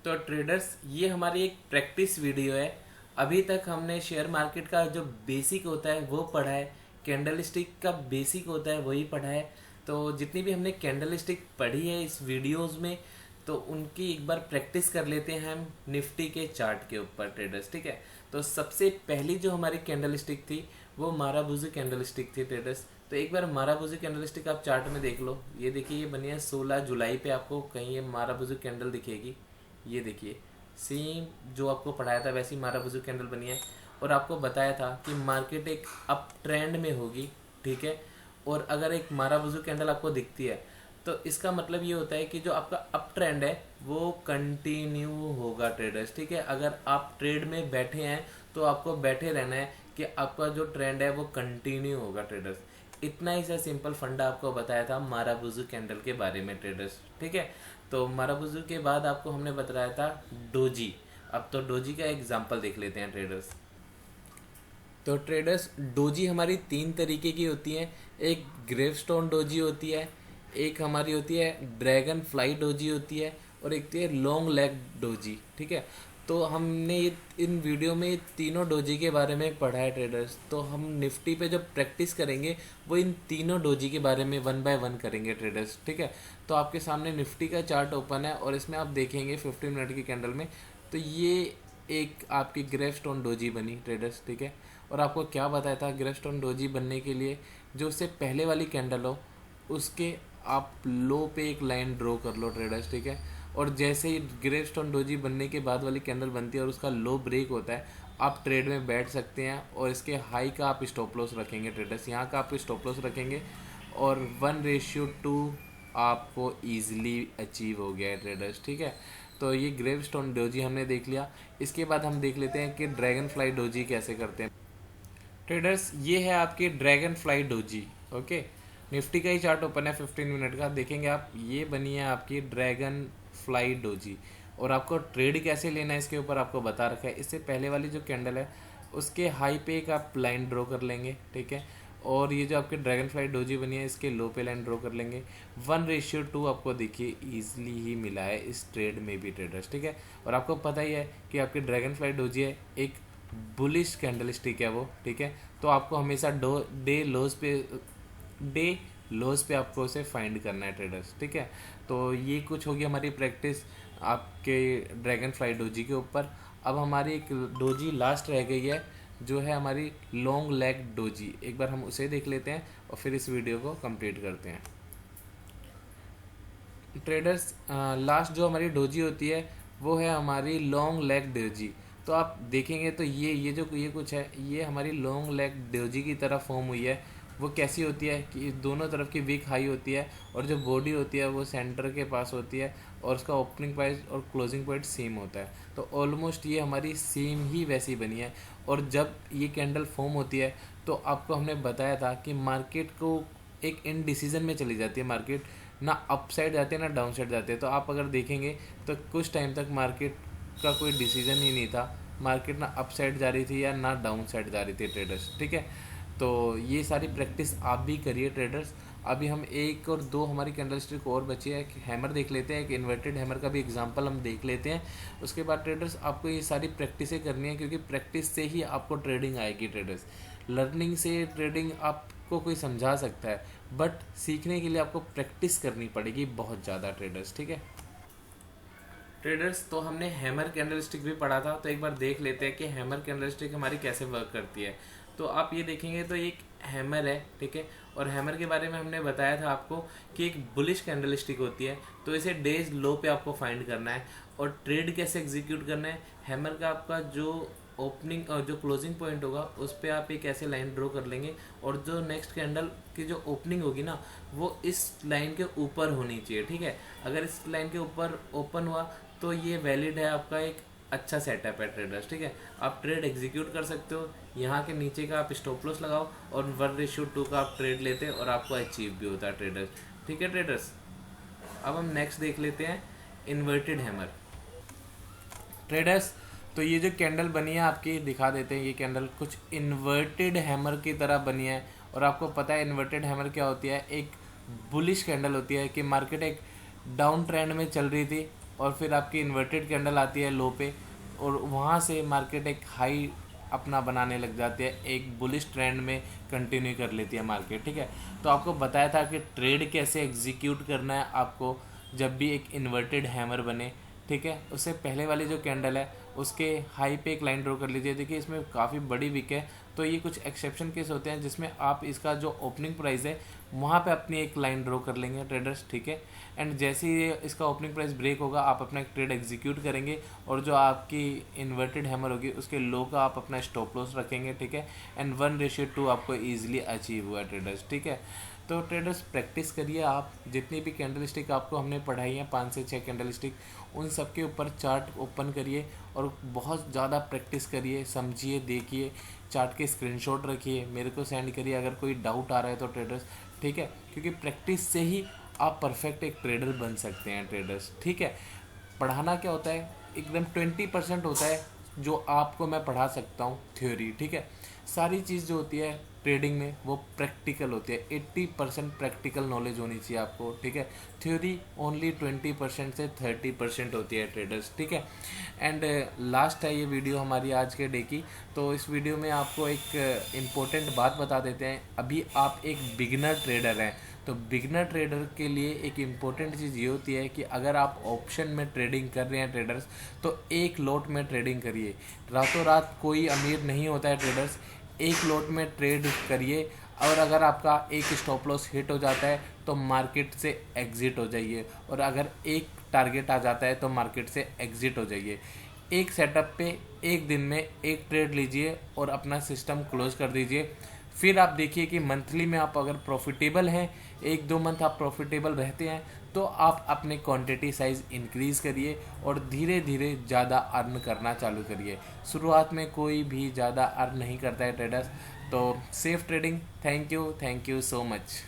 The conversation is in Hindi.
तो ट्रेडर्स, ये हमारी एक प्रैक्टिस वीडियो है। अभी तक हमने शेयर मार्केट का जो बेसिक होता है वो पढ़ा है, कैंडल स्टिक का बेसिक होता है वही पढ़ा है। तो जितनी भी हमने कैंडल स्टिक पढ़ी है इस वीडियोस में, तो उनकी एक बार प्रैक्टिस कर लेते हैं हम निफ्टी के चार्ट के ऊपर ट्रेडर्स, ठीक है। तो सबसे पहली जो हमारी कैंडल स्टिक थी वो माराबूजी कैंडल स्टिक थी ट्रेडर्स। तो एक बार माराबूजी कैंडल स्टिक आप चार्ट में देख लो। ये देखिए, ये बनी है 16 जुलाई पे, आपको कहीं ये माराबूजी कैंडल दिखेगी। ये देखिए, सेम जो आपको पढ़ाया था वैसी माराबूजी कैंडल बनी है। और आपको बताया था कि मार्केट एक अप ट्रेंड में होगी, ठीक है। और अगर एक माराबूजी कैंडल आपको दिखती है तो इसका मतलब ये होता है कि जो आपका अप ट्रेंड है वो कंटिन्यू होगा ट्रेडर्स, ठीक है। अगर आप ट्रेड में बैठे हैं तो आपको बैठे रहना है कि आपका जो ट्रेंड है वो कंटिन्यू होगा ट्रेडर्स। इतना ही सा सिंपल फंडा आपको बताया था माराबूजू कैंडल के बारे में ट्रेडर्स, ठीक है। तो माराबूजू के बाद आपको हमने बताया था डोजी। अब तो डोजी का एग्जांपल देख लेते हैं ट्रेडर्स। तो ट्रेडर्स, डोजी हमारी 3 तरीके की होती हैं। एक ग्रेवस्टोन डोजी होती है, एक हमारी होती है ड्रैगन फ्लाई डोजी होती है, और एक होती है लॉन्ग लेग डोजी, ठीक है। तो हमने ये इन वीडियो में ये तीनों डोजी के बारे में पढ़ा है ट्रेडर्स। तो हम निफ्टी पे जब प्रैक्टिस करेंगे वो इन तीनों डोजी के बारे में 1 बाय 1 करेंगे ट्रेडर्स, ठीक है। तो आपके सामने निफ्टी का चार्ट ओपन है और इसमें आप देखेंगे 15 मिनट की कैंडल में, तो ये एक आपकी ग्रेवस्टोन डोजी बनी ट्रेडर्स, ठीक है। और आपको क्या बताया था ग्रेवस्टोन डोजी बनने के लिए, जो उससे पहले वाली कैंडल हो उसके आप लो पे एक लाइन ड्रॉ कर लो ट्रेडर्स, ठीक है। और जैसे ही ग्रेवस्टोन डोजी बनने के बाद वाली कैंडल बनती है और उसका लो ब्रेक होता है, आप ट्रेड में बैठ सकते हैं। और इसके हाई का आप स्टॉप लॉस रखेंगे ट्रेडर्स, यहाँ का आप स्टॉप लॉस रखेंगे और 1:2 आपको ईजिली अचीव हो गया है ट्रेडर्स, ठीक है। तो ये ग्रेवस्टोन डोजी हमने देख लिया। इसके बाद हम देख लेते हैं कि ड्रैगन फ्लाई डोजी कैसे करते हैं ट्रेडर्स। ये है आपकी dragon fly doji, okay. Nifty का ही चार्ट ओपन है 15 मिनट का, देखेंगे आप। ये बनी है आपकी ड्रैगन फ्लाई डोजी। और आपको ट्रेड कैसे लेना है इसके ऊपर आपको बता रखा है। इससे पहले वाली जो कैंडल है उसके हाई पे एक आप लाइन ड्रॉ कर लेंगे, ठीक है। और ये जो आपकी ड्रैगन फ्लाई डोजी बनी है इसके लो पे लाइन ड्रॉ कर लेंगे। 1:2 आपको देखिए ईजिली ही मिला है इस ट्रेड में भी ट्रेडर्स, ठीक है। और आपको पता ही है कि आपकी ड्रैगन फ्लाई डोजी है एक बुलिश कैंडल स्टिक है वो, ठीक है। तो आपको हमेशा डे लोज पे आपको उसे फाइंड करना है ट्रेडर्स, ठीक है। तो ये कुछ होगी हमारी प्रैक्टिस आपके ड्रैगन फ्लाई डोजी के ऊपर। अब हमारी एक डोजी लास्ट रह गई है जो है हमारी लॉन्ग लेग डोजी। एक बार हम उसे देख लेते हैं और फिर इस वीडियो को कंप्लीट करते हैं ट्रेडर्स। लास्ट जो हमारी डोजी होती है वो है हमारी लॉन्ग लेग डोजी। तो आप देखेंगे तो ये कुछ है, ये हमारी लॉन्ग लेग डोजी की तरह फॉर्म हुई है। वो कैसी होती है कि दोनों तरफ की विक हाई होती है और जो बॉडी होती है वो सेंटर के पास होती है और उसका ओपनिंग प्राइस और क्लोजिंग पॉइंट सेम होता है। तो ऑलमोस्ट ये हमारी सेम ही वैसी बनी है। और जब ये कैंडल फॉर्म होती है तो आपको हमने बताया था कि मार्केट को एक इनडिसीजन में चली जाती है मार्केट, ना अप साइड जाते हैं ना डाउन साइड जाते हैं। तो आप अगर देखेंगे तो कुछ टाइम तक मार्केट का कोई डिसीजन ही नहीं था, मार्केट ना अप साइड जा रही थी या ना डाउन साइड जा रही थी ट्रेडर्स, ठीक है। तो ये सारी प्रैक्टिस आप भी करिए ट्रेडर्स। अभी हम एक और दो हमारी कैंडल स्टिक और बची है, हैमर देख लेते हैं, एक इन्वर्टेड हैमर का भी एग्जांपल हम देख लेते हैं। उसके बाद ट्रेडर्स आपको ये सारी प्रैक्टिसें करनी है क्योंकि प्रैक्टिस से ही आपको ट्रेडिंग आएगी ट्रेडर्स। लर्निंग से ट्रेडिंग आपको कोई समझा सकता है, बट सीखने के लिए आपको प्रैक्टिस करनी पड़ेगी बहुत ज़्यादा ट्रेडर्स, ठीक है ट्रेडर्स। तो हमने हैमर कैंडल स्टिक भी पढ़ा था, तो एक बार देख लेते हैं कि हैमर कैंडल स्टिक हमारी कैसे वर्क करती है। तो आप ये देखेंगे तो एक हैमर है, ठीक है। और हैमर के बारे में हमने बताया था आपको कि एक बुलिश कैंडल स्टिक होती है, तो इसे डेज लो पे आपको फाइंड करना है। और ट्रेड कैसे एग्जीक्यूट करना है, हैमर का आपका जो ओपनिंग और जो क्लोजिंग पॉइंट होगा उस पर आप एक ऐसे लाइन ड्रॉ कर लेंगे और जो नेक्स्ट कैंडल की जो ओपनिंग होगी ना वो इस लाइन के ऊपर होनी चाहिए, ठीक है। अगर इस लाइन के ऊपर ओपन हुआ तो ये वैलिड है, आपका एक अच्छा सेटअप है ट्रेडर्स, ठीक है। आप ट्रेड एग्जीक्यूट कर सकते हो, यहाँ के नीचे का आप स्टॉप लॉस लगाओ और 1:2 का आप ट्रेड लेते हैं और आपको अचीव भी होता है ट्रेडर्स, ठीक है ट्रेडर्स। अब हम नेक्स्ट देख लेते हैं इन्वर्टेड हैमर ट्रेडर्स। तो ये जो कैंडल बनी है आपकी दिखा देते हैं, ये कैंडल कुछ इन्वर्टेड हैमर की तरह बनी है। और आपको पता है इन्वर्टेड हैमर क्या होती है, एक बुलिश कैंडल होती है कि मार्केट एक डाउन ट्रेंड में चल रही थी और फिर आपकी इन्वर्टेड कैंडल आती है लो पे, और वहाँ से मार्केट एक हाई अपना बनाने लग जाती है, एक बुलिश ट्रेंड में कंटिन्यू कर लेती है मार्केट। ठीक है, तो आपको बताया था कि ट्रेड कैसे एग्जीक्यूट करना है आपको जब भी एक इन्वर्टेड हैमर बने। ठीक है, उससे पहले वाली जो कैंडल है उसके हाई पे एक लाइन ड्रॉ कर लीजिए। देखिए इसमें काफ़ी बड़ी विक है, तो ये कुछ एक्सेप्शन केस होते हैं जिसमें आप इसका जो ओपनिंग प्राइस है वहाँ पे अपनी एक लाइन ड्रॉ कर लेंगे ट्रेडर्स। ठीक है, एंड जैसे ही इसका ओपनिंग प्राइस ब्रेक होगा आप अपना एक ट्रेड एग्जीक्यूट करेंगे, और जो आपकी इन्वर्टेड हैमर होगी उसके लो का आप अपना स्टॉप लॉस रखेंगे। ठीक है, एंड 1:2 आपको ईजिली अचीव हुआ ट्रेडर्स। ठीक है, तो ट्रेडर्स प्रैक्टिस करिए आप, जितनी भी कैंडल स्टिक आपको हमने पढ़ाई है 5 से 6 कैंडल स्टिक, उन सब के ऊपर चार्ट ओपन करिए और बहुत ज़्यादा प्रैक्टिस करिए, समझिए, देखिए, चार्ट के स्क्रीनशॉट रखिए, मेरे को सेंड करिए अगर कोई डाउट आ रहा है तो ट्रेडर्स। ठीक है, क्योंकि प्रैक्टिस से ही आप परफेक्ट एक ट्रेडर बन सकते हैं ट्रेडर्स। ठीक है, पढ़ाना क्या होता है, एकदम 20% होता है जो आपको मैं पढ़ा सकता हूँ थ्योरी। ठीक है, सारी चीज़ जो होती है ट्रेडिंग में वो प्रैक्टिकल होती है, 80% प्रैक्टिकल नॉलेज होनी चाहिए आपको। ठीक है, थ्योरी ओनली 20% से 30% होती है ट्रेडर्स। ठीक है, एंड लास्ट है ये वीडियो हमारी आज के डे की, तो इस वीडियो में आपको एक इम्पोर्टेंट बात बता देते हैं। अभी आप एक बिगिनर ट्रेडर हैं, तो बिगनर ट्रेडर के लिए एक इम्पोर्टेंट चीज़ ये होती है कि अगर आप ऑप्शन में ट्रेडिंग कर रहे हैं ट्रेडर्स, तो एक लॉट में ट्रेडिंग करिए। रातों रात कोई अमीर नहीं होता है ट्रेडर्स, एक लॉट में ट्रेड करिए, और अगर आपका एक स्टॉप लॉस हिट हो जाता है तो मार्केट से एग्जिट हो जाइए, और अगर एक टारगेट आ जाता है तो मार्केट से एग्जिट हो जाइए। एक सेटअप पे एक दिन में एक ट्रेड लीजिए और अपना सिस्टम क्लोज कर दीजिए। फिर आप देखिए कि मंथली में आप अगर प्रॉफिटेबल हैं, 1-2 मंथ आप प्रॉफिटेबल रहते हैं, तो आप अपने क्वांटिटी साइज़ इंक्रीज़ करिए और धीरे धीरे ज़्यादा अर्न करना चालू करिए। शुरुआत में कोई भी ज़्यादा अर्न नहीं करता है ट्रेडर्स। तो safe trading. Thank you so much.